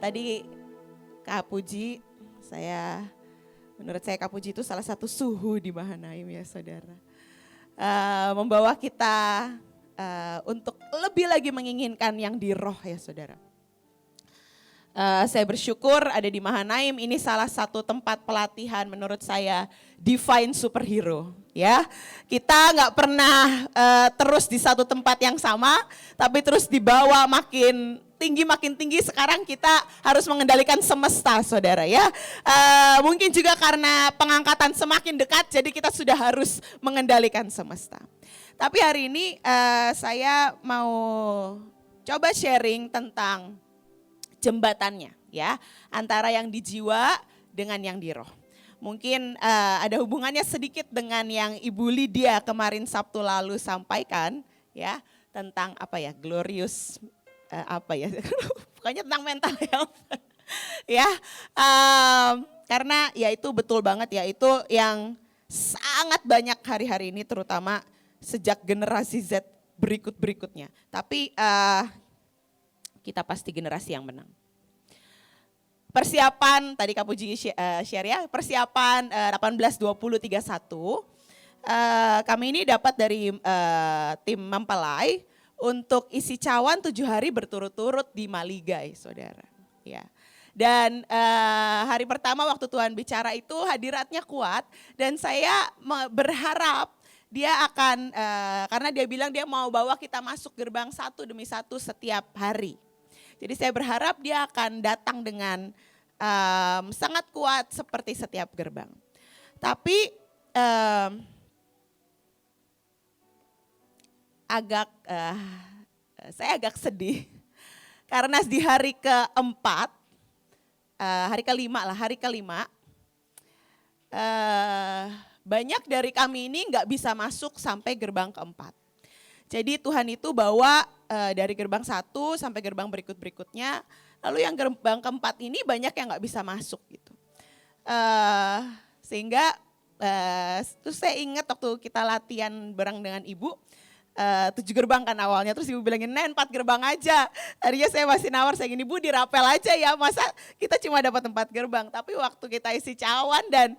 Tadi Kak Puji, menurut saya Kak Puji itu salah satu suhu di Mahanaim ya saudara. Membawa kita untuk lebih lagi menginginkan yang di roh ya saudara. Saya bersyukur ada di Mahanaim, ini salah satu tempat pelatihan menurut saya divine superhero ya. Kita nggak pernah terus di satu tempat yang sama, tapi terus dibawa makin tinggi, sekarang kita harus mengendalikan semesta saudara ya. Mungkin juga karena pengangkatan semakin dekat, jadi kita sudah harus mengendalikan semesta. Tapi hari ini saya mau coba sharing tentang jembatannya ya, antara yang di jiwa dengan yang di roh. Mungkin ada hubungannya sedikit dengan yang Ibu Lydia kemarin Sabtu lalu sampaikan ya, tentang apa ya, glorious pokoknya tentang mental health ya, karena ya itu betul banget ya, itu yang sangat banyak hari-hari ini terutama sejak generasi Z berikutnya. Tapi kita pasti generasi yang menang. Persiapan, tadi Kak Puji share ya, persiapan 18-20-31, kami ini dapat dari tim mempelai untuk isi cawan 7 hari berturut-turut di Maligai saudara. Ya. Dan hari pertama waktu Tuhan bicara itu hadiratnya kuat dan saya berharap dia akan, karena dia bilang dia mau bawa kita masuk gerbang satu demi satu setiap hari. Jadi saya berharap dia akan datang dengan sangat kuat seperti setiap gerbang. Tapi saya agak sedih karena di hari keempat, hari kelima, banyak dari kami ini nggak bisa masuk sampai gerbang keempat. Jadi Tuhan itu bawa dari gerbang 1 sampai gerbang berikutnya, lalu yang gerbang keempat ini banyak yang nggak bisa masuk gitu. Sehingga terus saya ingat waktu kita latihan bareng dengan Ibu, 7 gerbang kan awalnya, terus Ibu bilangin, Nen 4 gerbang aja. Tadinya saya masih nawar, saya gini, Bu dirapel aja ya, masa kita cuma dapat 4 gerbang. Tapi waktu kita isi cawan dan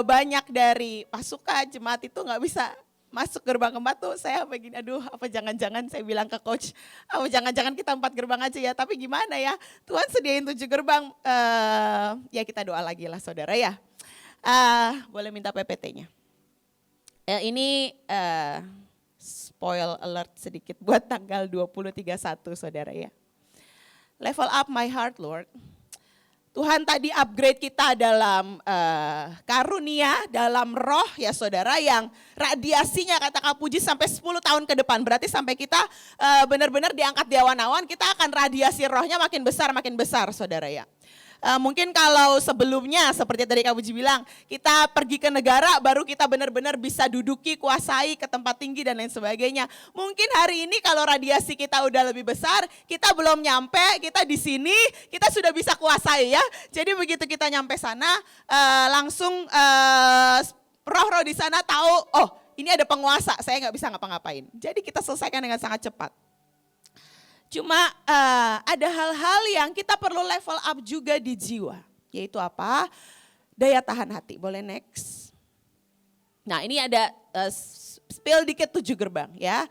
banyak dari pasukan, jemaat itu nggak bisa masuk gerbang keempat tuh, saya begini, aduh apa jangan-jangan saya bilang ke coach, apa jangan-jangan kita 4 gerbang aja ya, tapi gimana ya, Tuhan sediain 7 gerbang, ya kita doa lagi lah saudara ya. Boleh minta PPT-nya. Ini spoil alert sedikit buat tanggal 20-31 saudara ya. Level up my heart Lord. Tuhan tadi upgrade kita dalam karunia, dalam roh ya saudara, yang radiasinya kata Kak Puji sampai 10 tahun ke depan. Berarti sampai kita benar-benar diangkat di awan-awan, kita akan radiasi rohnya makin besar saudara ya. Mungkin kalau sebelumnya seperti tadi Kak Puji bilang, kita pergi ke negara baru kita benar-benar bisa duduki, kuasai ke tempat tinggi dan lain sebagainya. Mungkin hari ini kalau radiasi kita udah lebih besar, kita belum nyampe, kita di sini, kita sudah bisa kuasai ya. Jadi begitu kita nyampe sana, langsung roh-roh di sana tahu, oh ini ada penguasa, saya nggak bisa ngapa-ngapain. Jadi kita selesaikan dengan sangat cepat. Cuma ada hal-hal yang kita perlu level up juga di jiwa. Yaitu apa? Daya tahan hati. Boleh next. Nah ini ada spill dikit 7 gerbang ya.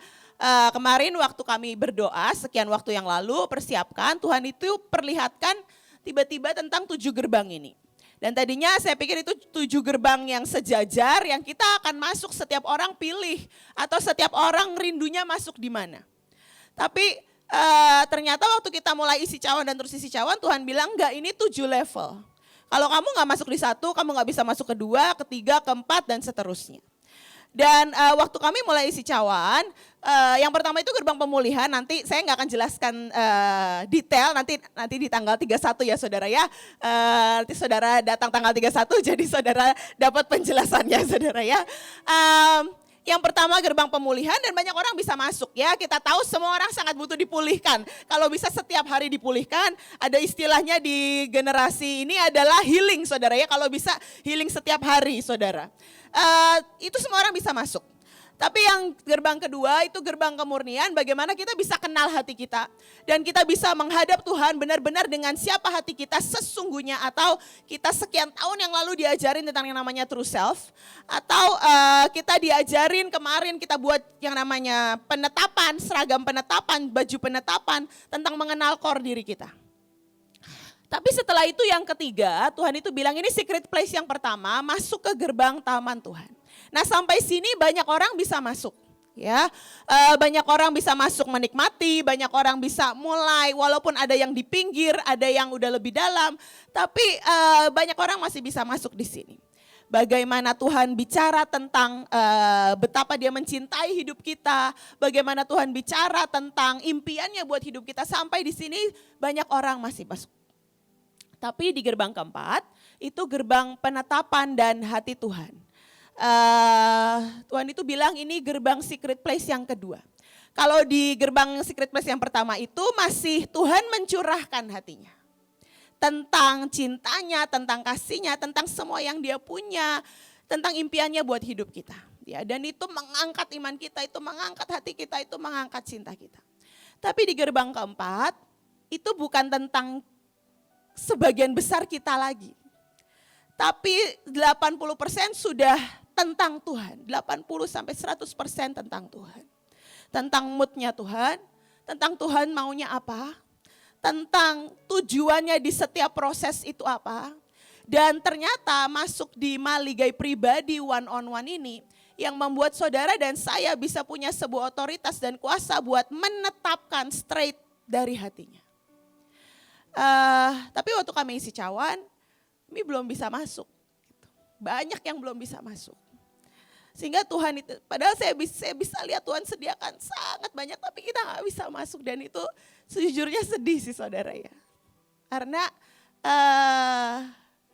Kemarin waktu kami berdoa sekian waktu yang lalu persiapkan, Tuhan itu perlihatkan tiba-tiba tentang 7 gerbang ini. Dan tadinya saya pikir itu 7 gerbang yang sejajar yang kita akan masuk, setiap orang pilih. Atau setiap orang rindunya masuk di mana. Tapi ternyata waktu kita mulai isi cawan dan terus isi cawan, Tuhan bilang enggak, ini 7 level. Kalau kamu gak masuk di 1, kamu gak bisa masuk ke 2, ke 3, ke 4 dan seterusnya. Dan waktu kami mulai isi cawan, yang pertama itu gerbang pemulihan, nanti saya gak akan jelaskan detail, nanti di tanggal 31 ya saudara ya. Nanti saudara datang tanggal 31 jadi saudara dapat penjelasannya saudara ya. Yang pertama gerbang pemulihan dan banyak orang bisa masuk ya. Kita tahu semua orang sangat butuh dipulihkan. Kalau bisa setiap hari dipulihkan, ada istilahnya di generasi ini adalah healing saudara ya. Kalau bisa healing setiap hari saudara. Itu semua orang bisa masuk. Tapi yang gerbang kedua itu gerbang kemurnian, bagaimana kita bisa kenal hati kita. Dan kita bisa menghadap Tuhan benar-benar dengan siapa hati kita sesungguhnya. Atau kita sekian tahun yang lalu diajarin tentang yang namanya true self. Atau kita diajarin kemarin kita buat yang namanya penetapan, seragam penetapan, baju penetapan. Tentang mengenal core diri kita. Tapi setelah itu yang ketiga, Tuhan itu bilang ini secret place yang pertama, masuk ke gerbang taman Tuhan. Nah sampai sini banyak orang bisa masuk, ya, banyak orang bisa masuk menikmati, banyak orang bisa mulai, walaupun ada yang di pinggir, ada yang udah lebih dalam, tapi banyak orang masih bisa masuk di sini. Bagaimana Tuhan bicara tentang betapa Dia mencintai hidup kita, bagaimana Tuhan bicara tentang impiannya buat hidup kita, sampai di sini banyak orang masih masuk. Tapi di gerbang keempat, itu gerbang penetapan dan hati Tuhan. Tuhan itu bilang ini gerbang secret place yang kedua. Kalau di gerbang secret place yang pertama itu masih Tuhan mencurahkan hatinya. Tentang cintanya, tentang kasihnya, tentang semua yang Dia punya, tentang impiannya buat hidup kita. Ya, dan itu mengangkat iman kita, itu mengangkat hati kita, itu mengangkat cinta kita. Tapi di gerbang keempat, itu bukan tentang sebagian besar kita lagi. Tapi 80% sudah tentang Tuhan, 80-100% tentang Tuhan. Tentang moodnya Tuhan, tentang Tuhan maunya apa, tentang tujuannya di setiap proses itu apa. Dan ternyata masuk di maligai pribadi one on one ini, yang membuat saudara dan saya bisa punya sebuah otoritas dan kuasa buat menetapkan straight dari hatinya. Tapi waktu kami isi cawan, kami belum bisa masuk. Banyak yang belum bisa masuk. Sehingga Tuhan itu, padahal saya bisa lihat Tuhan sediakan sangat banyak, tapi kita gak bisa masuk. Dan itu sejujurnya sedih sih saudara ya. Karena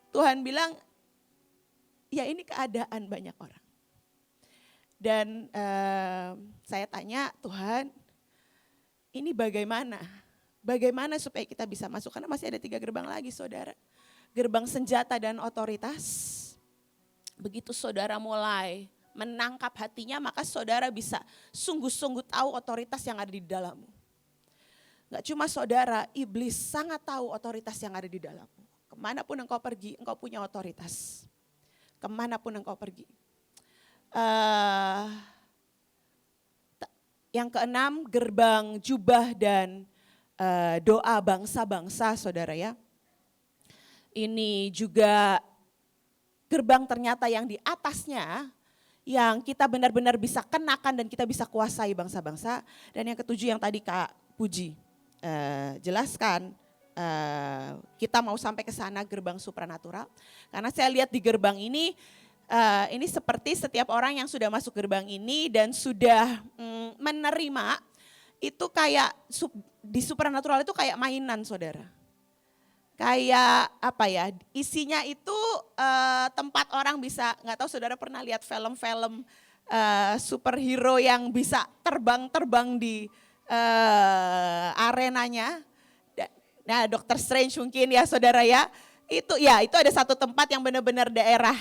Tuhan bilang, ya ini keadaan banyak orang. Dan saya tanya, Tuhan ini bagaimana? Bagaimana supaya kita bisa masuk? Karena masih ada 3 gerbang lagi saudara. Gerbang senjata dan otoritas. Begitu saudara mulai menangkap hatinya, maka saudara bisa sungguh-sungguh tahu otoritas yang ada di dalammu. Gak cuma saudara, iblis sangat tahu otoritas yang ada di dalammu. Kemanapun engkau pergi, engkau punya otoritas. Kemanapun engkau pergi. Yang keenam, gerbang jubah dan doa bangsa-bangsa saudara ya. Ini juga gerbang ternyata yang di atasnya, yang kita benar-benar bisa kenakan dan kita bisa kuasai bangsa-bangsa. Dan yang ketujuh yang tadi Kak Puji jelaskan, kita mau sampai ke sana gerbang supranatural. Karena saya lihat di gerbang ini seperti setiap orang yang sudah masuk gerbang ini dan sudah menerima, itu kayak di supranatural itu kayak mainan saudara. Kayak apa ya, isinya itu tempat orang bisa, gak tahu saudara pernah lihat film-film superhero yang bisa terbang-terbang di arenanya. Nah Dr. Strange mungkin ya saudara ya, itu ada satu tempat yang benar-benar daerah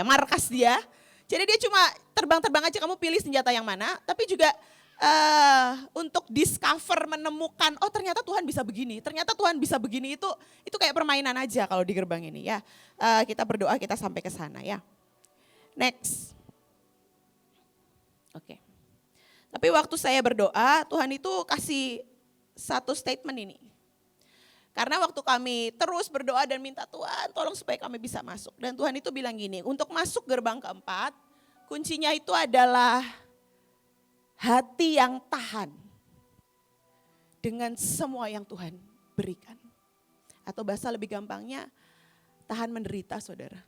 markas dia. Jadi dia cuma terbang-terbang aja, kamu pilih senjata yang mana, tapi juga untuk discover, menemukan, oh ternyata Tuhan bisa begini, ternyata Tuhan bisa begini, itu kayak permainan aja kalau di gerbang ini ya. Kita berdoa kita sampai ke sana ya. Next. Oke. Tapi waktu saya berdoa, Tuhan itu kasih satu statement ini. Karena waktu kami terus berdoa dan minta Tuhan tolong supaya kami bisa masuk. Dan Tuhan itu bilang gini, untuk masuk gerbang keempat, kuncinya itu adalah hati yang tahan dengan semua yang Tuhan berikan. Atau bahasa lebih gampangnya, tahan menderita saudara.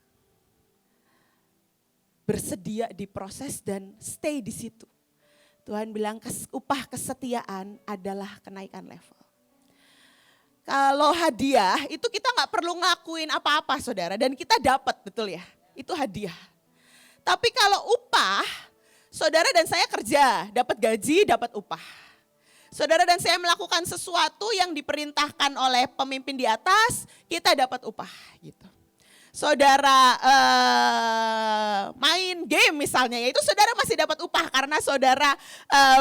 Bersedia diproses dan stay di situ. Tuhan bilang upah kesetiaan adalah kenaikan level. Kalau hadiah itu kita gak perlu ngelakuin apa-apa saudara. Dan kita dapat, betul ya, itu hadiah. Tapi kalau upah, saudara dan saya kerja, dapat gaji, dapat upah. Saudara dan saya melakukan sesuatu yang diperintahkan oleh pemimpin di atas, kita dapat upah gitu. saudara main game misalnya, ya itu saudara masih dapat upah karena saudara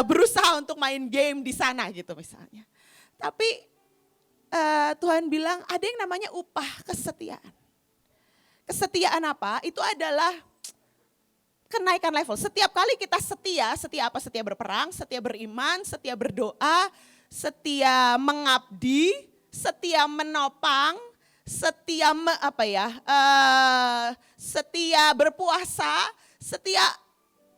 berusaha untuk main game di sana gitu misalnya. Tapi Tuhan bilang ada yang namanya upah kesetiaan. Kesetiaan apa? Itu adalah kenaikan level. Setiap kali kita setia apa? Setia berperang, setia beriman, setia berdoa, setia mengabdi, setia menopang, setia setia berpuasa, setia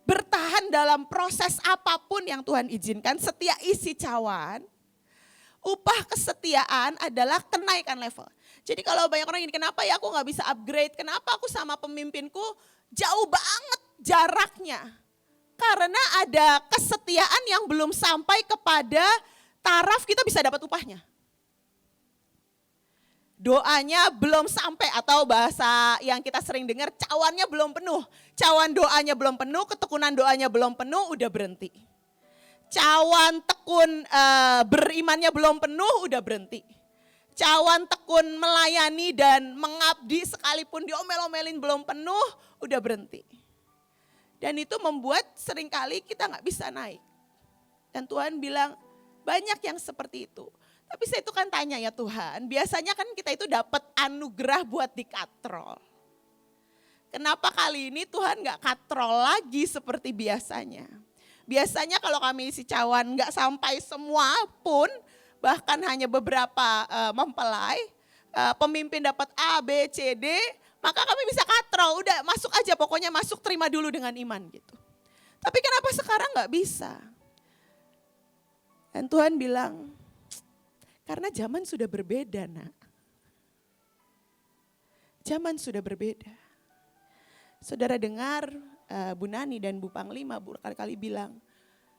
bertahan dalam proses apapun yang Tuhan izinkan, setia isi cawan. Upah kesetiaan adalah kenaikan level. Jadi kalau banyak orang gini, kenapa ya aku gak bisa upgrade, kenapa aku sama pemimpinku jauh banget jaraknya. Karena ada kesetiaan yang belum sampai kepada taraf kita bisa dapat upahnya. Doanya belum sampai, atau bahasa yang kita sering dengar, cawannya belum penuh. Cawan doanya belum penuh, ketekunan doanya belum penuh, udah berhenti. Cawan tekun berimannya belum penuh, udah berhenti. Cawan tekun melayani dan mengabdi sekalipun diomel-omelin belum penuh, udah berhenti. Dan itu membuat seringkali kita gak bisa naik. Dan Tuhan bilang banyak yang seperti itu. Tapi saya itu kan tanya ya Tuhan, biasanya kan kita itu dapat anugerah buat dikatrol. Kenapa kali ini Tuhan gak katrol lagi seperti biasanya? Biasanya kalau kami isi cawan nggak sampai semua pun, bahkan hanya beberapa mempelai, pemimpin dapat A, B, C, D, maka kami bisa katrol, udah masuk aja pokoknya masuk, terima dulu dengan iman gitu. Tapi kenapa sekarang nggak bisa? Dan Tuhan bilang, karena zaman sudah berbeda nak. Zaman sudah berbeda. Saudara dengar Bu Nani dan Bu Panglima berkali-kali bilang,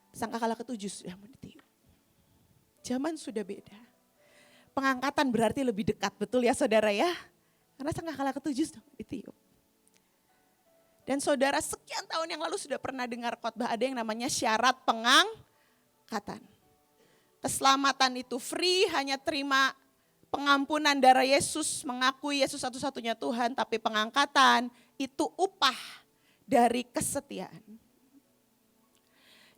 sangkakala ketujuh sudah ditiup. Zaman sudah beda. Pengangkatan berarti lebih dekat, betul ya saudara ya? Karena sangkakala ketujuh sudah ditiup. Dan saudara sekian tahun yang lalu sudah pernah dengar khotbah ada yang namanya syarat pengangkatan. Keselamatan itu free, hanya terima pengampunan darah Yesus, mengakui Yesus satu-satunya Tuhan, tapi pengangkatan itu upah dari kesetiaan.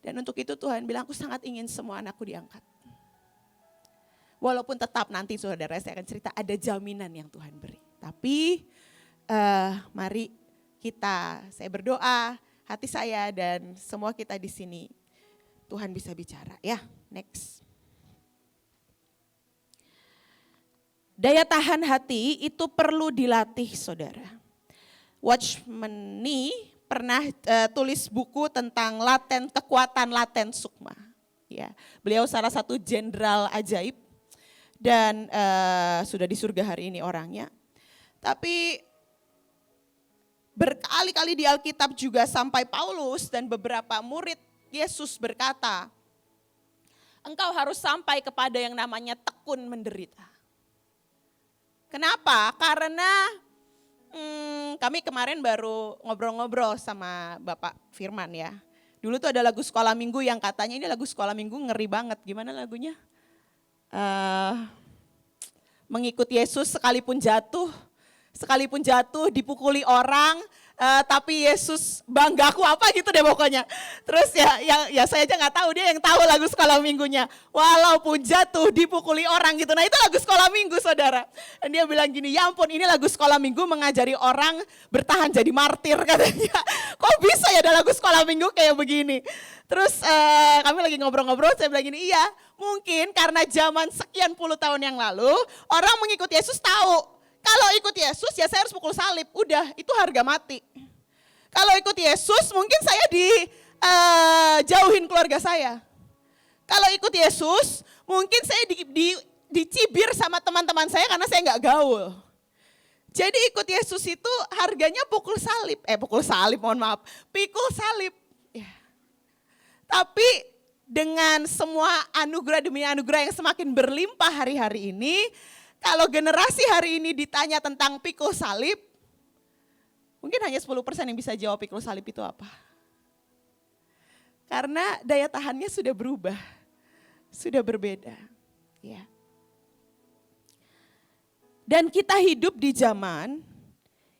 Dan untuk itu Tuhan bilang, aku sangat ingin semua anakku diangkat. Walaupun tetap nanti saudara saya akan cerita ada jaminan yang Tuhan beri. Tapi mari saya berdoa, hati saya dan semua kita di sini, Tuhan bisa bicara ya. Next. Daya tahan hati itu perlu dilatih saudara. Watchman Nee pernah tulis buku tentang kekuatan laten sukma. Ya, beliau salah satu jenderal ajaib dan sudah di surga hari ini orangnya. Tapi berkali-kali di Alkitab juga sampai Paulus dan beberapa murid Yesus berkata, engkau harus sampai kepada yang namanya tekun menderita. Kenapa? Karena kami kemarin baru ngobrol-ngobrol sama Bapak Firman ya. Dulu tuh ada lagu sekolah minggu yang katanya ini lagu sekolah minggu ngeri banget. Gimana lagunya? Mengikut Yesus sekalipun jatuh dipukuli orang, tapi Yesus banggaku apa gitu deh pokoknya. Terus ya saya aja nggak tahu, dia yang tahu lagu sekolah minggunya. Walaupun jatuh dipukuli orang gitu. Nah itu lagu sekolah minggu saudara. Dan dia bilang gini, ya ampun ini lagu sekolah minggu mengajari orang bertahan jadi martir katanya. Kok bisa ya ada lagu sekolah minggu kayak begini. Terus kami lagi ngobrol-ngobrol, saya bilang gini, iya mungkin karena zaman sekian puluh tahun yang lalu orang mengikuti Yesus tahu. Kalau ikut Yesus ya saya harus pukul salib, udah itu harga mati. Kalau ikut Yesus mungkin saya dijauhin keluarga saya. Kalau ikut Yesus mungkin saya dicibir sama teman-teman saya karena saya nggak gaul. Jadi ikut Yesus itu harganya pikul salib. Ya. Tapi dengan semua anugerah demi anugerah yang semakin berlimpah hari-hari ini, kalau generasi hari ini ditanya tentang pikul salib, mungkin hanya 10% yang bisa jawab pikul salib itu apa. Karena daya tahannya sudah berubah, sudah berbeda. Ya. Dan kita hidup di zaman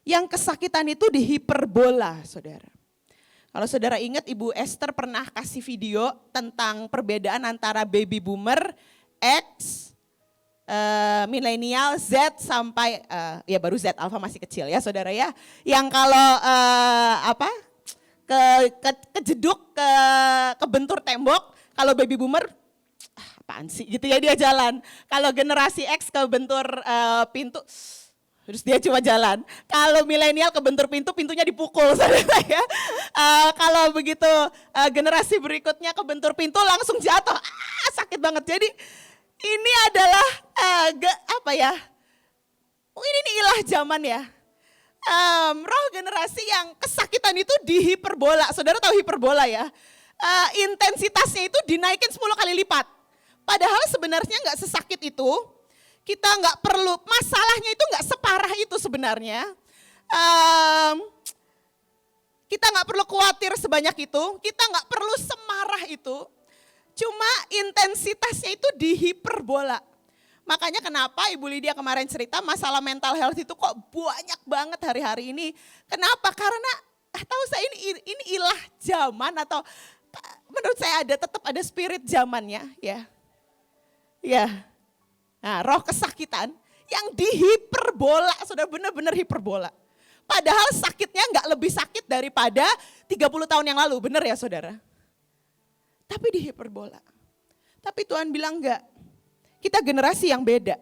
Yang kesakitan itu dihiperbola, saudara. Kalau saudara ingat Ibu Esther pernah kasih video tentang perbedaan antara baby boomer, X, milenial, Z sampai, ya baru Z, Alpha masih kecil ya saudara ya. Yang kalau kejeduk, kebentur tembok, kalau baby boomer, apaan sih gitu ya dia jalan. Kalau generasi X kebentur pintu, terus dia cuma jalan. Kalau milenial kebentur pintu, pintunya dipukul saudara ya. Kalau begitu generasi berikutnya kebentur pintu langsung jatuh, sakit banget. Jadi ini adalah mungkin ini ilah zaman ya. Roh generasi yang kesakitan itu dihiperbola. Saudara tahu hiperbola ya? Intensitasnya itu dinaikin 10 kali lipat. Padahal sebenarnya nggak sesakit itu. Kita nggak perlu, masalahnya itu nggak separah itu sebenarnya. Kita nggak perlu khawatir sebanyak itu. Kita nggak perlu semarah itu. Cuma intensitasnya itu dihiperbola. Makanya kenapa Ibu Lydia kemarin cerita masalah mental health itu kok banyak banget hari-hari ini. Kenapa? Karena tahu saya ini ilah zaman atau menurut saya tetap ada spirit zamannya ya. Ya. Nah, roh kesakitan yang dihiperbola, saudara benar-benar hiperbola. Padahal sakitnya nggak lebih sakit daripada 30 tahun yang lalu, benar ya saudara? Tapi dihiperbola. Tapi Tuhan bilang enggak. Kita generasi yang beda.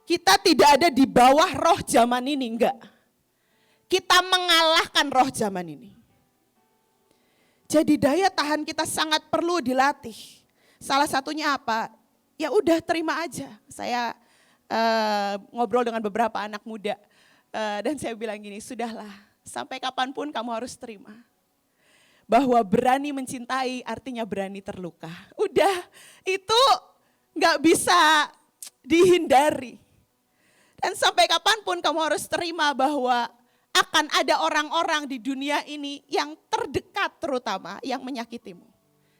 Kita tidak ada di bawah roh zaman ini, enggak. Kita mengalahkan roh zaman ini. Jadi daya tahan kita sangat perlu dilatih. Salah satunya apa? Ya udah terima aja. Saya ngobrol dengan beberapa anak muda. Dan saya bilang gini, sudahlah sampai kapanpun kamu harus terima. Bahwa berani mencintai artinya berani terluka. Udah, itu gak bisa dihindari. Dan sampai kapanpun kamu harus terima bahwa akan ada orang-orang di dunia ini yang terdekat terutama yang menyakitimu.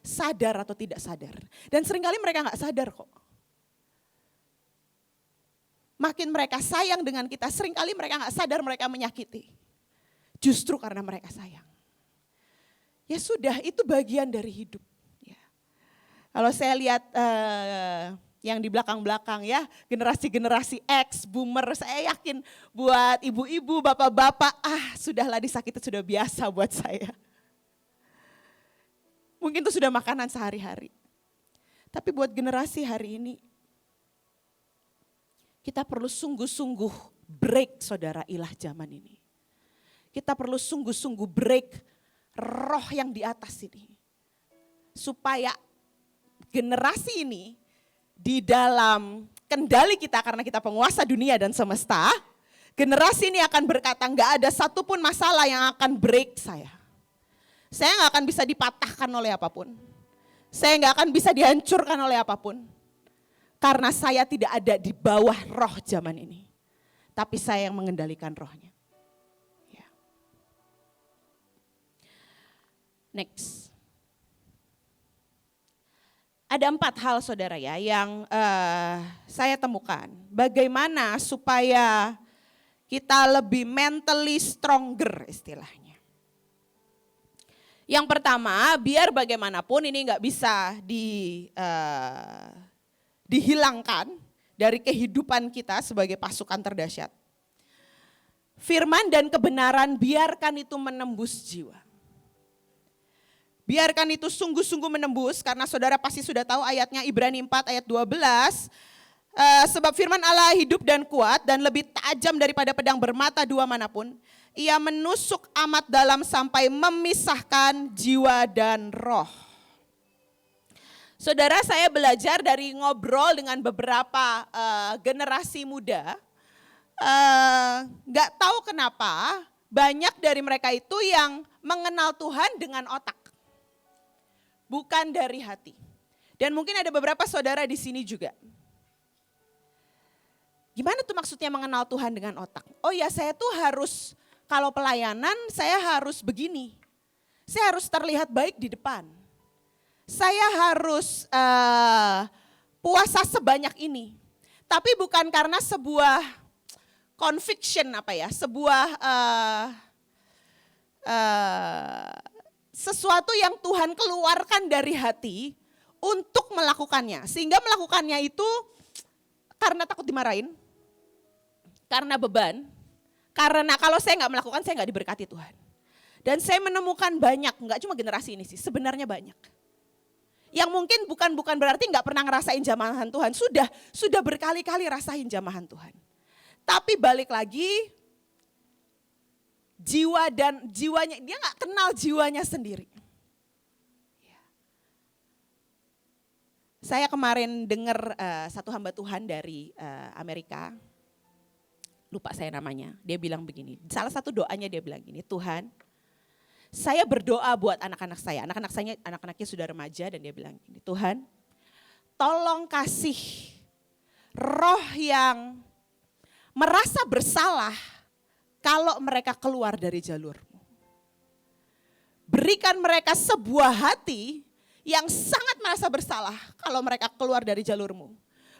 Sadar atau tidak sadar. Dan seringkali mereka gak sadar kok. Makin mereka sayang dengan kita, seringkali mereka gak sadar mereka menyakiti. Justru karena mereka sayang. Ya sudah, itu bagian dari hidup. Ya. Kalau saya lihat yang di belakang-belakang ya, generasi-generasi X, boomer, saya yakin buat ibu-ibu, bapak-bapak, sudahlah disakiti sudah biasa buat saya. Mungkin itu sudah makanan sehari-hari. Tapi buat generasi hari ini, kita perlu sungguh-sungguh break saudara ilah zaman ini. Kita perlu sungguh-sungguh break roh yang di atas ini. Supaya generasi ini di dalam kendali kita karena kita penguasa dunia dan semesta. Generasi ini akan berkata gak ada satupun masalah yang akan break saya. Saya gak akan bisa dipatahkan oleh apapun. Saya gak akan bisa dihancurkan oleh apapun. Karena saya tidak ada di bawah roh zaman ini. Tapi saya yang mengendalikan rohnya. Next. Ada 4 hal saudara ya yang saya temukan. Bagaimana supaya kita lebih mentally stronger istilahnya. Yang pertama, biar bagaimanapun ini nggak bisa dihilangkan dari kehidupan kita sebagai pasukan terdahsyat. Firman dan kebenaran biarkan itu menembus jiwa. Biarkan itu sungguh-sungguh menembus karena saudara pasti sudah tahu ayatnya Ibrani 4 ayat 12. Sebab firman Allah hidup dan kuat dan lebih tajam daripada pedang bermata dua manapun. Ia menusuk amat dalam sampai memisahkan jiwa dan roh. Saudara, saya belajar dari ngobrol dengan beberapa generasi muda. Gak tahu kenapa banyak dari mereka itu yang mengenal Tuhan dengan otak. Bukan dari hati. Dan mungkin ada beberapa saudara di sini juga. Gimana tuh maksudnya mengenal Tuhan dengan otak? Oh ya, saya tuh harus, kalau pelayanan saya harus begini. Saya harus terlihat baik di depan. Saya harus puasa sebanyak ini. Tapi bukan karena sebuah conviction sebuah sesuatu yang Tuhan keluarkan dari hati untuk melakukannya. Sehingga melakukannya itu karena takut dimarahin, karena beban, karena kalau saya nggak melakukan saya nggak diberkati Tuhan. Dan saya menemukan banyak, nggak cuma generasi ini sih, sebenarnya banyak. Yang mungkin bukan berarti nggak pernah ngerasain jamahan Tuhan, sudah berkali-kali rasain jamahan Tuhan. Tapi balik lagi, jiwanya, dia nggak kenal jiwanya sendiri. Saya kemarin dengar satu hamba Tuhan dari Amerika, lupa saya namanya, dia bilang begini, salah satu doanya dia bilang gini, Tuhan, saya berdoa buat anak-anak saya, anak-anaknya sudah remaja dan dia bilang gini, Tuhan, tolong kasih roh yang merasa bersalah kalau mereka keluar dari jalur-Mu. Berikan mereka sebuah hati yang sangat merasa bersalah kalau mereka keluar dari jalur-Mu.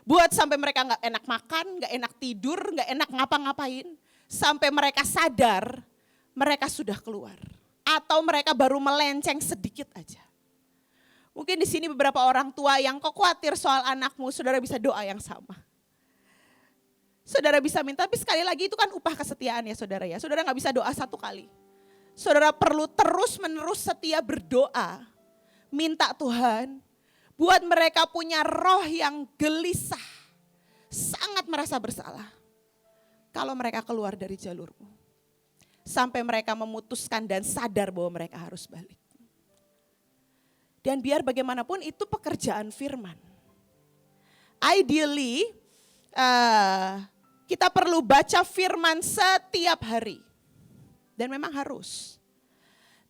Buat sampai mereka gak enak makan, gak enak tidur, gak enak ngapa-ngapain. Sampai mereka sadar mereka sudah keluar. Atau mereka baru melenceng sedikit aja. Mungkin di sini beberapa orang tua yang khawatir soal anakmu, saudara bisa doa yang sama. Saudara bisa minta, tapi sekali lagi itu kan upah kesetiaan ya saudara ya. Saudara gak bisa doa satu kali. Saudara perlu terus menerus setia berdoa. Minta Tuhan buat mereka punya roh yang gelisah. Sangat merasa bersalah. Kalau mereka keluar dari jalur-Mu. Sampai mereka memutuskan dan sadar bahwa mereka harus balik. Dan biar bagaimanapun itu pekerjaan firman. Ideally, kita perlu baca firman setiap hari. Dan memang harus.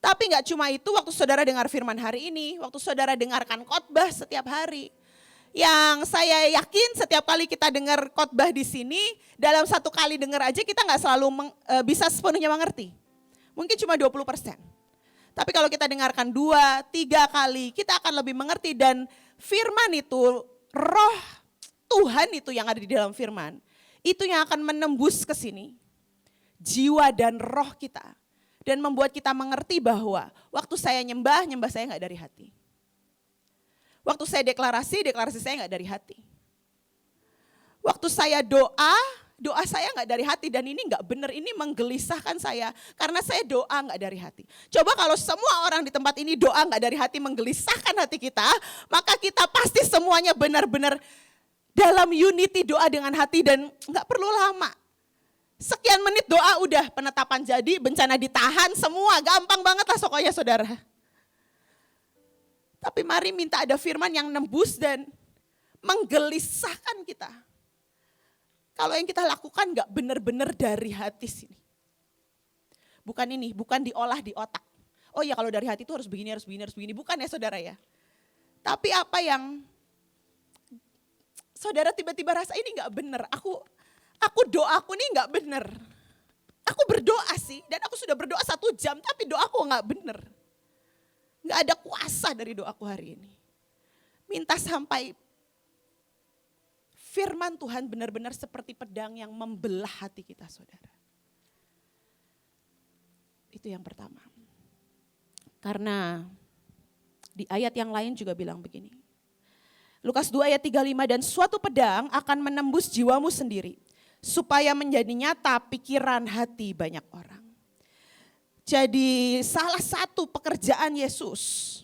Tapi gak cuma itu, waktu saudara dengar firman hari ini, waktu saudara dengarkan khotbah setiap hari. Yang saya yakin setiap kali kita dengar khotbah di sini, dalam satu kali dengar aja kita gak selalu bisa sepenuhnya mengerti. Mungkin cuma 20%. Tapi kalau kita dengarkan 2-3 kali, kita akan lebih mengerti. Dan firman itu, roh Tuhan itu yang ada di dalam firman, itu yang akan menembus ke sini. Jiwa dan roh kita. Dan membuat kita mengerti bahwa waktu saya nyembah saya gak dari hati. Waktu saya deklarasi saya gak dari hati. Waktu saya doa saya gak dari hati. Dan ini gak benar, ini menggelisahkan saya. Karena saya doa gak dari hati. Coba kalau semua orang di tempat ini doa gak dari hati, menggelisahkan hati kita, maka kita pasti semuanya benar-benar dalam unity doa dengan hati dan gak perlu lama. Sekian menit doa udah penetapan jadi, bencana ditahan, semua gampang banget lah pokoknya saudara. Tapi mari minta ada firman yang nembus dan menggelisahkan kita. Kalau yang kita lakukan gak benar-benar dari hati sini. Bukan diolah di otak. Oh ya kalau dari hati itu harus begini. Bukan ya saudara ya. Tapi apa yang saudara tiba-tiba rasa ini gak benar. Doaku ini gak benar. Aku berdoa sih dan aku sudah berdoa 1 jam tapi doaku gak benar. Gak ada kuasa dari doaku hari ini. Minta sampai firman Tuhan benar-benar seperti pedang yang membelah hati kita saudara. Itu yang pertama. Karena di ayat yang lain juga bilang begini. Lukas 2 ayat 35, dan suatu pedang akan menembus jiwamu sendiri. Supaya menjadi nyata pikiran hati banyak orang. Jadi salah satu pekerjaan Yesus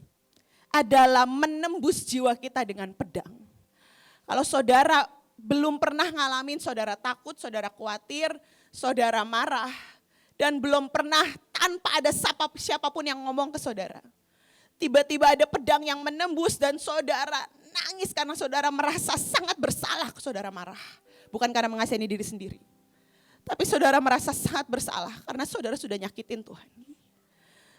adalah menembus jiwa kita dengan pedang. Kalau saudara belum pernah ngalamin, saudara takut, saudara khawatir, saudara marah, dan belum pernah tanpa ada siapapun yang ngomong ke saudara. Tiba-tiba ada pedang yang menembus dan saudara nangis karena saudara merasa sangat bersalah, saudara marah. Bukan karena mengasihani diri sendiri. Tapi saudara merasa sangat bersalah karena saudara sudah nyakitin Tuhan.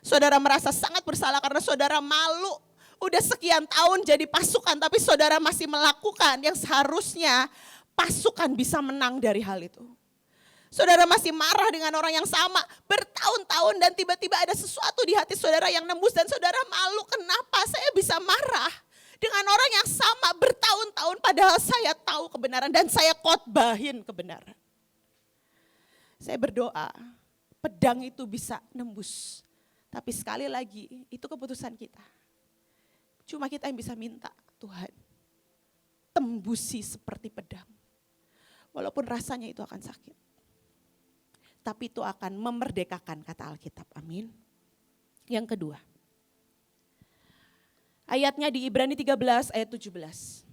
Saudara merasa sangat bersalah karena saudara malu. Udah sekian tahun jadi pasukan tapi saudara masih melakukan yang seharusnya pasukan bisa menang dari hal itu. Saudara masih marah dengan orang yang sama bertahun-tahun dan tiba-tiba ada sesuatu di hati saudara yang nembus dan saudara malu. Kenapa saya bisa marah dengan orang yang sama bertahun-tahun padahal saya tahu kebenaran dan saya khotbahin kebenaran. Saya berdoa, pedang itu bisa nembus. Tapi sekali lagi, itu keputusan kita. Cuma kita yang bisa minta, Tuhan, tembusi seperti pedang. Walaupun rasanya itu akan sakit. Tapi itu akan memerdekakan, kata Alkitab. Amin. Yang kedua. Ayatnya di Ibrani 13 ayat 17.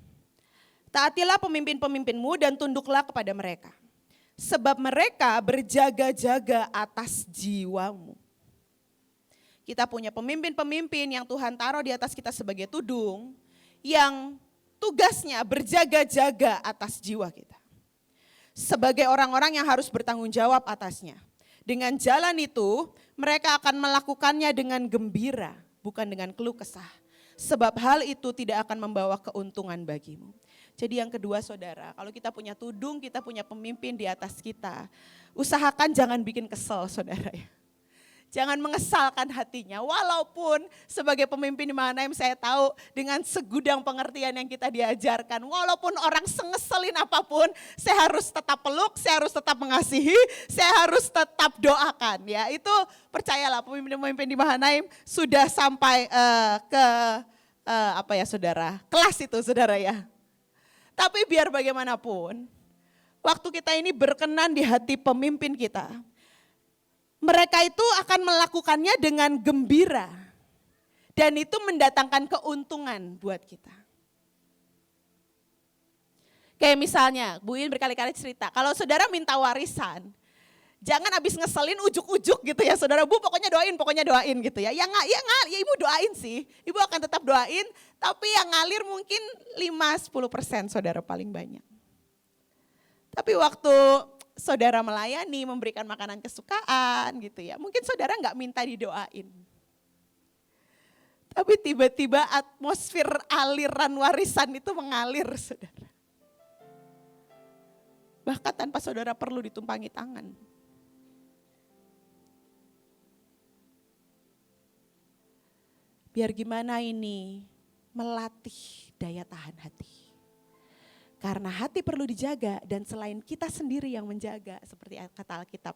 Taatilah pemimpin-pemimpinmu dan tunduklah kepada mereka. Sebab mereka berjaga-jaga atas jiwamu. Kita punya pemimpin-pemimpin yang Tuhan taruh di atas kita sebagai tudung. Yang tugasnya berjaga-jaga atas jiwa kita. Sebagai orang-orang yang harus bertanggung jawab atasnya. Dengan jalan itu mereka akan melakukannya dengan gembira. Bukan dengan keluh kesah. Sebab hal itu tidak akan membawa keuntungan bagimu. Jadi yang kedua saudara, kalau kita punya tudung, kita punya pemimpin di atas kita. Usahakan jangan bikin kesel saudara ya. Jangan mengesalkan hatinya, walaupun sebagai pemimpin di Mahanaim saya tahu dengan segudang pengertian yang kita diajarkan. Walaupun orang sengeselin apapun, saya harus tetap peluk, saya harus tetap mengasihi, saya harus tetap doakan. Ya, itu percayalah pemimpin-pemimpin di Mahanaim sudah sampai ke saudara, kelas itu saudara ya. Tapi biar bagaimanapun, waktu kita ini berkenan di hati pemimpin kita, mereka itu akan melakukannya dengan gembira. Dan itu mendatangkan keuntungan buat kita. Kayak misalnya, Bu In berkali-kali cerita, kalau saudara minta warisan, jangan habis ngeselin ujuk-ujuk gitu ya saudara. Bu pokoknya doain gitu ya. Ya ibu doain sih, ibu akan tetap doain. Tapi yang ngalir mungkin 5-10% saudara paling banyak. Tapi waktu saudara melayani, memberikan makanan kesukaan gitu ya. Mungkin saudara nggak minta didoain. Tapi tiba-tiba atmosfer aliran warisan itu mengalir saudara. Bahkan tanpa saudara perlu ditumpangi tangan. Biar gimana ini melatih daya tahan hati. Karena hati perlu dijaga dan selain kita sendiri yang menjaga, seperti kata Alkitab,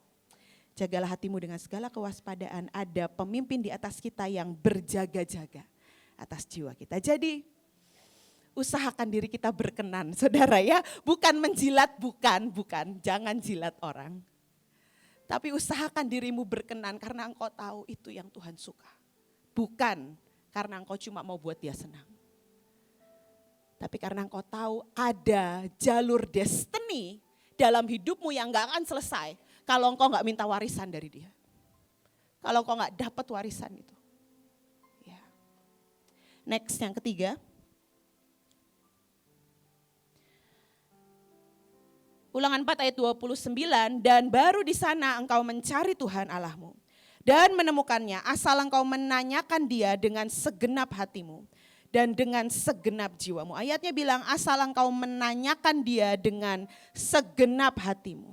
jagalah hatimu dengan segala kewaspadaan, ada pemimpin di atas kita yang berjaga-jaga atas jiwa kita. Jadi usahakan diri kita berkenan saudara ya, bukan menjilat, bukan, jangan jilat orang. Tapi usahakan dirimu berkenan karena engkau tahu itu yang Tuhan suka. Bukan karena engkau cuma mau buat dia senang. Tapi karena engkau tahu ada jalur destiny dalam hidupmu yang gak akan selesai kalau engkau gak minta warisan dari dia. Kalau engkau gak dapat warisan itu. Ya. Next yang ketiga. Ulangan 4 ayat 29, dan baru di sana engkau mencari Tuhan Allahmu. Dan menemukannya asal engkau menanyakan dia dengan segenap hatimu. Dan dengan segenap jiwamu. Ayatnya bilang asal engkau menanyakan dia dengan segenap hatimu.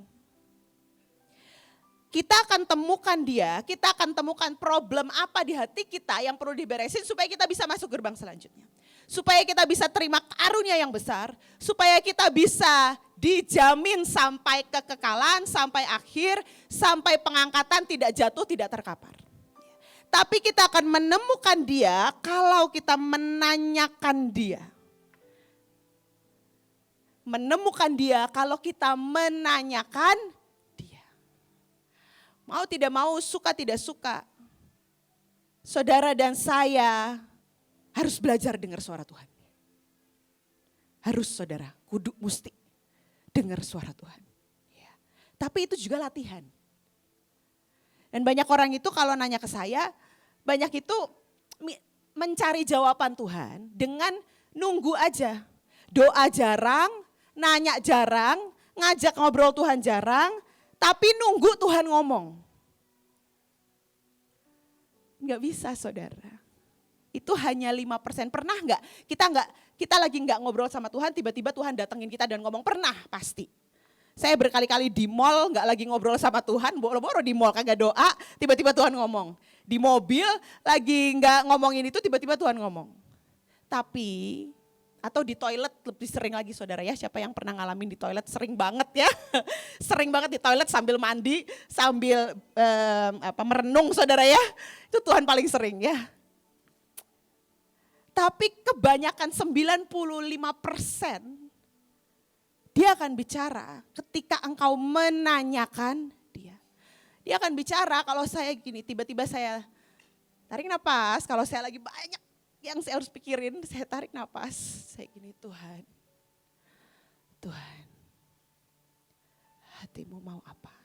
Kita akan temukan dia, kita akan temukan problem apa di hati kita yang perlu diberesin supaya kita bisa masuk gerbang selanjutnya. Supaya kita bisa terima karunia yang besar, supaya kita bisa dijamin sampai kekekalan, sampai akhir, sampai pengangkatan tidak jatuh, tidak terkapar. Tapi kita akan menemukan dia kalau kita menanyakan dia. Menemukan dia kalau kita menanyakan dia. Mau tidak mau, suka tidak suka. Saudara dan saya harus belajar dengar suara Tuhan. Harus saudara, kudu mesti dengar suara Tuhan. Ya. Tapi itu juga latihan. Dan banyak orang itu kalau nanya ke saya, banyak itu mencari jawaban Tuhan dengan nunggu aja. Doa jarang, nanya jarang, ngajak ngobrol Tuhan jarang, tapi nunggu Tuhan ngomong. Enggak bisa saudara. Itu hanya 5%. Pernah enggak? Kita lagi enggak ngobrol sama Tuhan, tiba-tiba Tuhan datengin kita dan ngomong, pernah pasti. Saya berkali-kali di mall, gak lagi ngobrol sama Tuhan, boro-boro di mall kagak doa, tiba-tiba Tuhan ngomong. Di mobil lagi gak ngomongin itu, tiba-tiba Tuhan ngomong. Tapi Atau di toilet lebih sering lagi saudara ya. Siapa yang pernah ngalamin di toilet? Sering banget ya. Sering banget di toilet sambil mandi, sambil merenung saudara ya. Itu Tuhan paling sering ya. Tapi kebanyakan 95% dia akan bicara ketika engkau menanyakan dia. Dia akan bicara kalau saya gini, tiba-tiba saya tarik napas, kalau saya lagi banyak yang saya harus pikirin, saya tarik napas, saya gini, Tuhan, hatimu mau apa?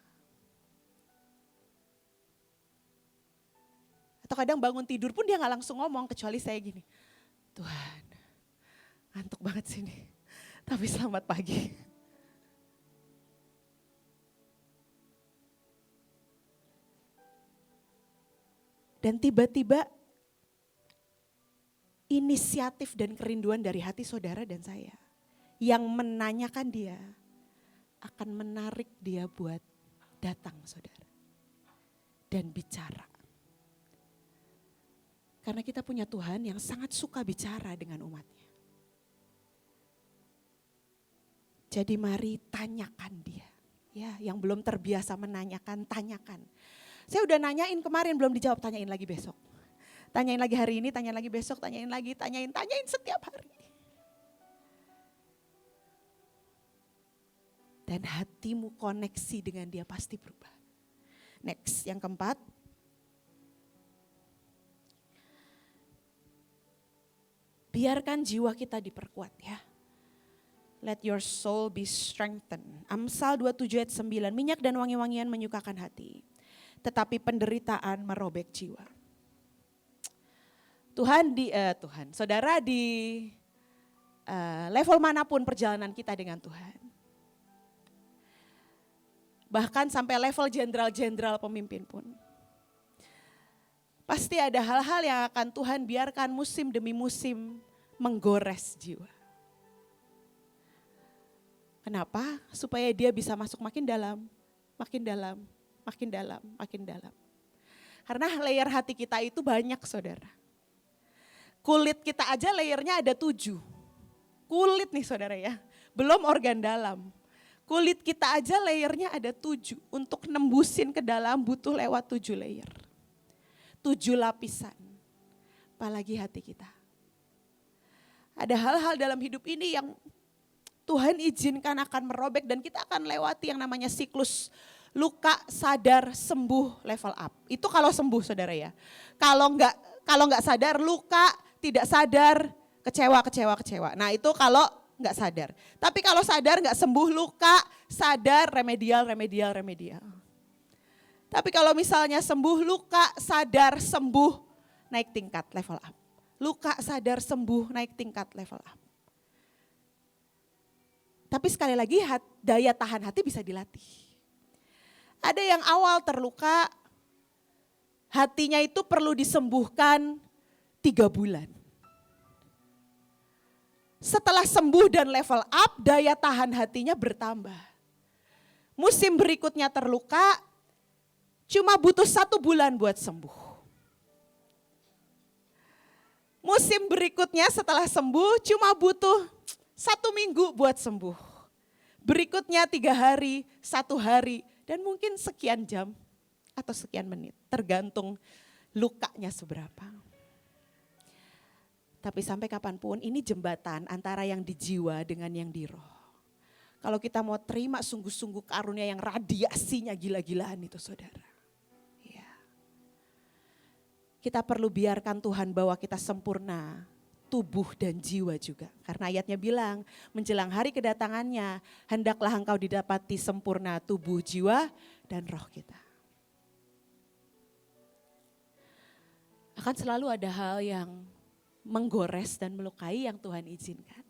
Atau kadang bangun tidur pun dia gak langsung ngomong, kecuali saya gini, Tuhan, ngantuk banget sini, tapi selamat pagi. Dan tiba-tiba inisiatif dan kerinduan dari hati saudara dan saya yang menanyakan dia akan menarik dia buat datang saudara dan bicara. Karena kita punya Tuhan yang sangat suka bicara dengan umatnya. Jadi mari tanyakan dia. Ya, yang belum terbiasa menanyakan, tanyakan. Saya udah nanyain kemarin belum dijawab, tanyain lagi besok. Tanyain lagi hari ini, tanyain lagi besok, tanyain lagi, tanyain setiap hari. Dan hatimu koneksi dengan dia pasti berubah. Next, yang keempat. Biarkan jiwa kita diperkuat ya. Let your soul be strengthened. Amsal 27 ayat 9, minyak dan wangi-wangian menyukakan hati. Tetapi penderitaan merobek jiwa. Saudara di level manapun perjalanan kita dengan Tuhan. Bahkan sampai level jenderal-jenderal pemimpin pun. Pasti ada hal-hal yang akan Tuhan biarkan musim demi musim menggores jiwa. Kenapa? Supaya dia bisa masuk makin dalam, makin dalam, makin dalam, makin dalam. Karena layer hati kita itu banyak saudara. Kulit kita aja layernya ada 7. Kulit nih saudara ya, belum organ dalam. Kulit kita aja layernya ada 7. Untuk nembusin ke dalam butuh lewat 7 layer. 7 lapisan, apalagi hati kita. Ada hal-hal dalam hidup ini yang Tuhan izinkan akan merobek dan kita akan lewati yang namanya siklus luka, sadar, sembuh, level up. Itu kalau sembuh saudara ya. Kalau enggak sadar, luka, tidak sadar, kecewa. Nah itu kalau enggak sadar. Tapi kalau sadar enggak sembuh, luka, sadar, remedial. Tapi kalau misalnya sembuh, luka, sadar, sembuh, naik tingkat, level up. Luka, sadar, sembuh, naik tingkat, level up. Tapi sekali lagi daya tahan hati bisa dilatih. Ada yang awal terluka, hatinya itu perlu disembuhkan 3 bulan. Setelah sembuh dan level up, daya tahan hatinya bertambah. Musim berikutnya terluka, cuma butuh 1 bulan buat sembuh. Musim berikutnya setelah sembuh, cuma butuh 1 minggu buat sembuh. Berikutnya 3 hari, 1 hari, dan mungkin sekian jam atau sekian menit. Tergantung lukanya seberapa. Tapi sampai kapanpun ini jembatan antara yang di jiwa dengan yang di roh. Kalau kita mau terima sungguh-sungguh karunia yang radiasinya gila-gilaan itu saudara. Ya. Kita perlu biarkan Tuhan bawa kita sempurna. Tubuh dan jiwa juga. Karena ayatnya bilang menjelang hari kedatangannya hendaklah engkau didapati sempurna tubuh, jiwa dan roh kita. Akan selalu ada hal yang menggores dan melukai yang Tuhan izinkan.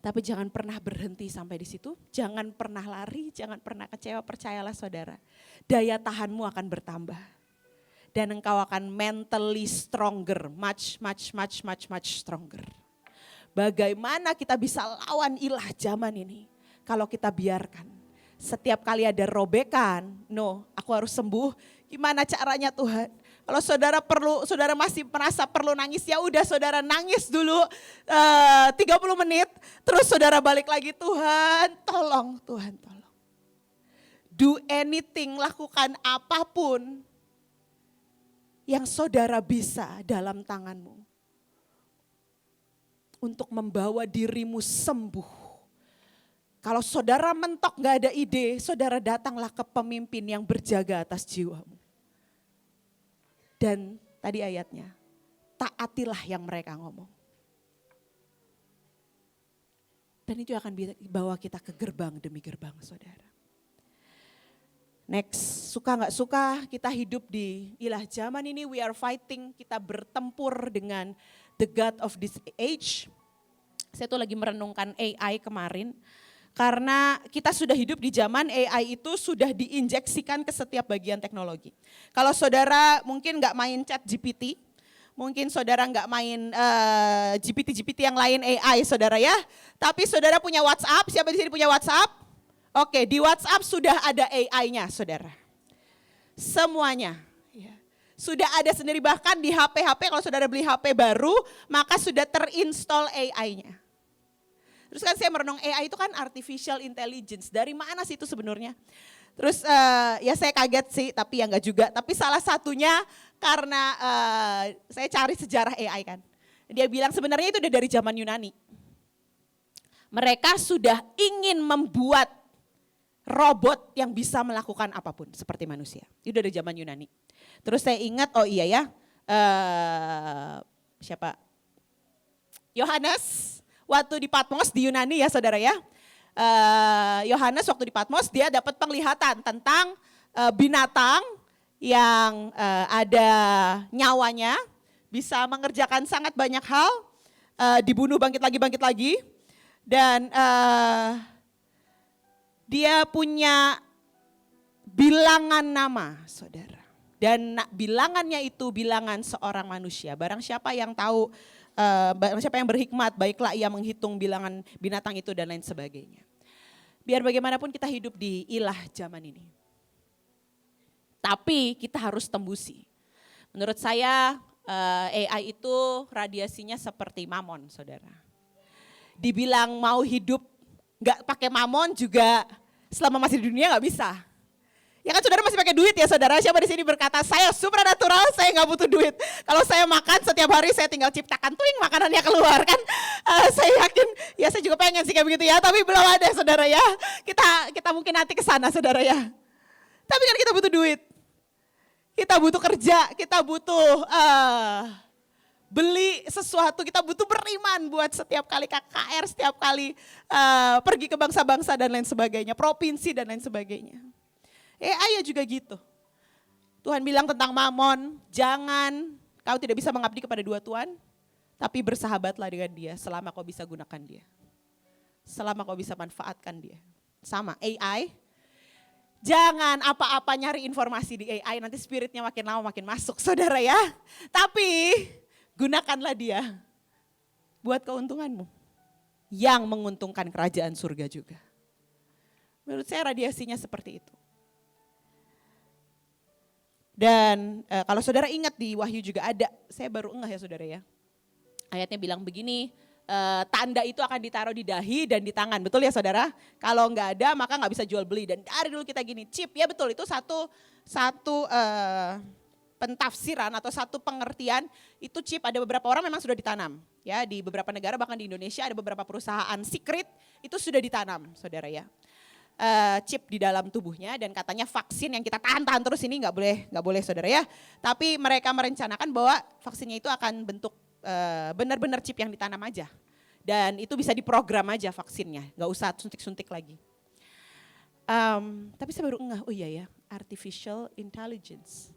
Tapi jangan pernah berhenti sampai di situ. Jangan pernah lari, jangan pernah kecewa. Percayalah saudara, daya tahanmu akan bertambah. Dan engkau akan mentally stronger, much stronger. Bagaimana kita bisa lawan ilah zaman ini? Kalau kita biarkan, setiap kali ada robekan, no, aku harus sembuh. Gimana caranya Tuhan? Kalau saudara masih merasa perlu nangis, ya udah saudara nangis dulu 30 menit, terus saudara balik lagi, Tuhan tolong, Tuhan tolong. Do anything, lakukan apapun yang saudara bisa dalam tanganmu untuk membawa dirimu sembuh. Kalau saudara mentok gak ada ide, saudara datanglah ke pemimpin yang berjaga atas jiwamu. Dan tadi ayatnya, taatilah yang mereka ngomong. Dan itu akan bawa kita ke gerbang demi gerbang, saudara. Next, suka gak suka kita hidup di ilah zaman ini, we are fighting, kita bertempur dengan the God of this age. Saya tuh lagi merenungkan AI kemarin. Karena kita sudah hidup di zaman AI itu sudah diinjeksikan ke setiap bagian teknologi. Kalau saudara mungkin nggak main chat GPT, mungkin saudara nggak main GPT yang lain AI saudara ya. Tapi saudara punya WhatsApp, siapa di sini punya WhatsApp? Oke, di WhatsApp sudah ada AI-nya saudara. Semuanya. Sudah ada sendiri, bahkan di HP kalau saudara beli HP baru, maka sudah terinstall AI-nya. Terus kan saya merenung AI itu kan artificial intelligence, dari mana sih itu sebenarnya? Terus ya saya kaget sih, tapi ya enggak juga. Tapi salah satunya karena saya cari sejarah AI kan. Dia bilang sebenarnya itu udah dari zaman Yunani. Mereka sudah ingin membuat robot yang bisa melakukan apapun seperti manusia. Itu dari zaman Yunani. Terus saya ingat, oh iya ya, siapa? Yohanes. Waktu di Patmos di Yunani ya saudara ya, Yohanes waktu di Patmos dia dapat penglihatan tentang binatang yang ada nyawanya, bisa mengerjakan sangat banyak hal, dibunuh bangkit lagi, dan dia punya bilangan nama saudara. Dan bilangannya itu bilangan seorang manusia, barang siapa yang tahu, siapa yang berhikmat, baiklah ia menghitung bilangan binatang itu dan lain sebagainya. Biar bagaimanapun kita hidup di ilah zaman ini. Tapi kita harus tembusi. Menurut saya AI itu radiasinya seperti mamon saudara. Dibilang mau hidup gak pakai mamon juga selama masih di dunia gak bisa. Ya kan saudara masih pakai duit ya saudara, siapa di sini berkata saya supranatural, saya nggak butuh duit. Kalau saya makan setiap hari saya tinggal ciptakan tuing makanannya keluar kan. Saya yakin, ya saya juga pengen sih kayak begitu ya, tapi belum ada saudara ya. Kita mungkin nanti ke sana saudara ya. Tapi kan kita butuh duit. Kita butuh kerja, kita butuh beli sesuatu, kita butuh beriman buat setiap kali KKR, setiap kali pergi ke bangsa-bangsa dan lain sebagainya, provinsi dan lain sebagainya. AI juga gitu. Tuhan bilang tentang mamon, jangan kau tidak bisa mengabdi kepada dua tuan, tapi bersahabatlah dengan dia selama kau bisa gunakan dia. Selama kau bisa manfaatkan dia. Sama AI, jangan apa-apa nyari informasi di AI, nanti spiritnya makin lama makin masuk saudara ya. Tapi gunakanlah dia buat keuntunganmu. Yang menguntungkan kerajaan surga juga. Menurut saya radiasinya seperti itu. Dan kalau saudara ingat di Wahyu juga ada, saya baru ngeh ya saudara ya. Ayatnya bilang begini, tanda itu akan ditaruh di dahi dan di tangan, betul ya saudara? Kalau nggak ada maka nggak bisa jual beli. Dan dari dulu kita gini, chip ya betul, itu satu pentafsiran atau satu pengertian, itu chip ada beberapa orang memang sudah ditanam. Ya di beberapa negara bahkan di Indonesia ada beberapa perusahaan secret itu sudah ditanam saudara ya. Chip di dalam tubuhnya dan katanya vaksin yang kita tahan terus ini nggak boleh saudara ya. Tapi mereka merencanakan bahwa vaksinnya itu akan bentuk benar-benar chip yang ditanam aja. Dan itu bisa diprogram aja vaksinnya, nggak usah suntik-suntik lagi. Tapi saya baru ngeh, oh iya ya, artificial intelligence.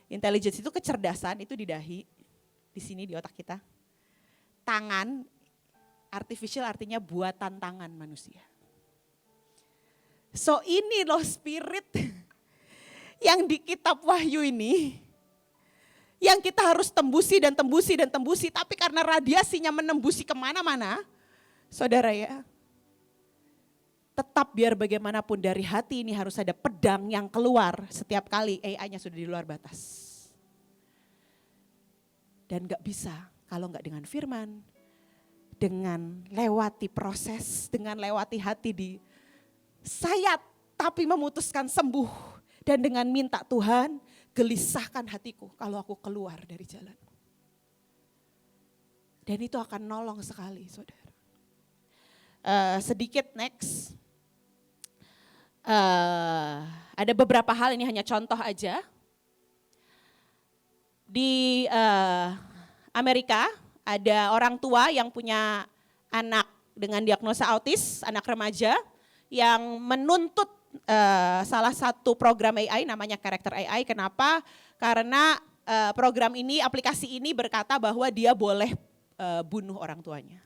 Intelligence itu kecerdasan, itu di dahi, di sini di otak kita. Tangan, artificial artinya buatan tangan manusia. So ini loh spirit yang di kitab Wahyu ini, yang kita harus tembusi, tapi karena radiasinya menembusi kemana-mana, saudara ya, tetap biar bagaimanapun dari hati ini harus ada pedang yang keluar setiap kali AI-nya sudah di luar batas. Dan gak bisa kalau gak dengan firman, dengan lewati proses, dengan lewati hati disayat tapi memutuskan sembuh. Dan dengan minta Tuhan, gelisahkan hatiku kalau aku keluar dari jalan. Dan itu akan nolong sekali, saudara. Sedikit next. Ada beberapa hal, ini hanya contoh aja. Di Amerika ada orang tua yang punya anak dengan diagnosa autis, anak remaja, yang menuntut salah satu program AI namanya Character AI. Kenapa? Karena program ini, aplikasi ini berkata bahwa dia boleh bunuh orang tuanya.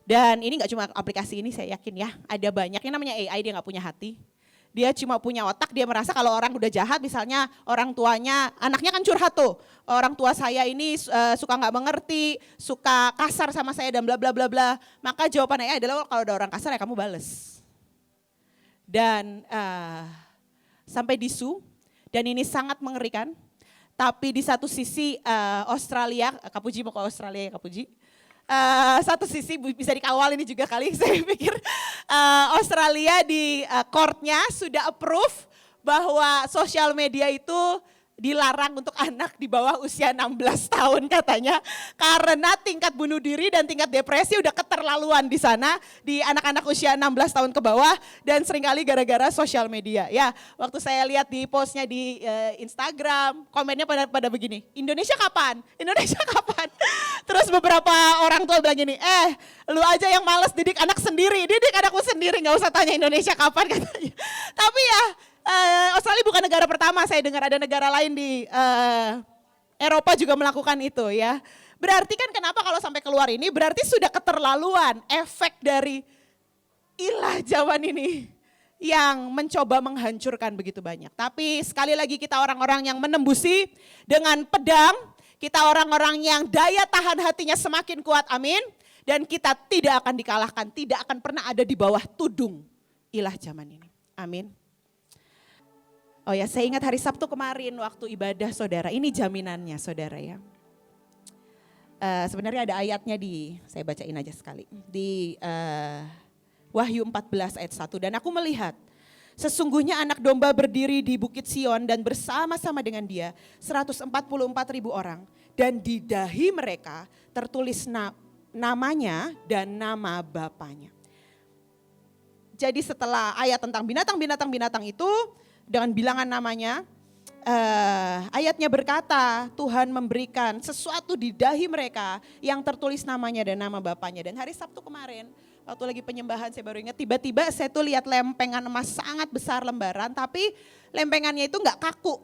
Dan ini gak cuma aplikasi ini, saya yakin ya, ada banyak yang namanya AI, dia gak punya hati. Dia cuma punya otak, dia merasa kalau orang udah jahat, misalnya orang tuanya, anaknya kan curhat tuh. Orang tua saya ini suka gak mengerti, suka kasar sama saya dan bla bla bla bla. Maka jawaban AI adalah kalau ada orang kasar ya kamu bales. Dan sampai disu, dan ini sangat mengerikan. Tapi di satu sisi Australia, Kak Puji mau ke Australia ya Kak Puji. Satu sisi bisa dikawal ini juga kali, saya pikir Australia di courtnya sudah approve bahwa sosial media itu dilarang untuk anak di bawah usia 16 tahun katanya. Karena tingkat bunuh diri dan tingkat depresi udah keterlaluan di sana, di anak-anak usia 16 tahun ke bawah, dan seringkali gara-gara sosial media. Ya, waktu saya lihat di postnya di Instagram, komennya pada begini, Indonesia kapan? Indonesia kapan? Terus beberapa orang tua bilang gini, lu aja yang males didik anak sendiri, didik anakmu sendiri, gak usah tanya Indonesia kapan katanya. Tapi ya, Australia bukan negara pertama, saya dengar ada negara lain di Eropa juga melakukan itu ya. Berarti kan kenapa kalau sampai keluar ini, berarti sudah keterlaluan efek dari ilah zaman ini yang mencoba menghancurkan begitu banyak. Tapi sekali lagi kita orang-orang yang menembusi dengan pedang, kita orang-orang yang daya tahan hatinya semakin kuat, amin. Dan kita tidak akan dikalahkan, tidak akan pernah ada di bawah tudung ilah zaman ini, amin. Oh ya, saya ingat hari Sabtu kemarin waktu ibadah saudara, ini jaminannya saudara ya. Sebenarnya ada ayatnya saya bacain aja sekali. Di Wahyu 14 ayat 1, dan aku melihat sesungguhnya anak domba berdiri di Bukit Sion dan bersama-sama dengan dia 144.000 orang. Dan di dahi mereka tertulis namanya dan nama bapaknya. Jadi setelah ayat tentang binatang itu, dengan bilangan namanya, ayatnya berkata Tuhan memberikan sesuatu di dahi mereka yang tertulis namanya dan nama bapaknya. Dan hari Sabtu kemarin waktu lagi penyembahan saya baru ingat, tiba-tiba saya tuh lihat lempengan emas sangat besar lembaran, tapi lempengannya itu gak kaku,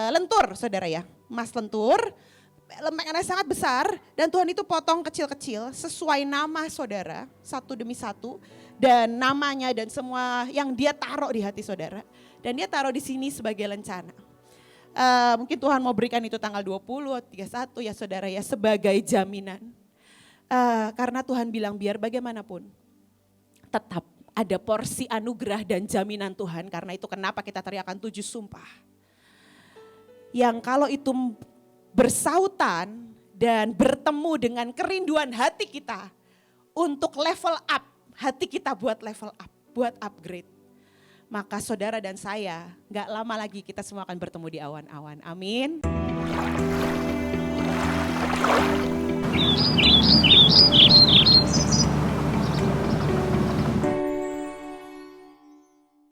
lentur saudara ya, emas lentur, lempengannya sangat besar dan Tuhan itu potong kecil-kecil sesuai nama saudara, satu demi satu. Dan namanya dan semua yang dia taruh di hati saudara. Dan dia taruh di sini sebagai lencana. Mungkin Tuhan mau berikan itu tanggal 20 atau 31 ya saudara ya, sebagai jaminan. Karena Tuhan bilang biar bagaimanapun tetap ada porsi anugerah dan jaminan Tuhan. Karena itu kenapa kita teriakan 7 sumpah. Yang kalau itu bersautan dan bertemu dengan kerinduan hati kita untuk level up. Hati kita buat level up, buat upgrade. Maka saudara dan saya, gak lama lagi kita semua akan bertemu di awan-awan. Amin.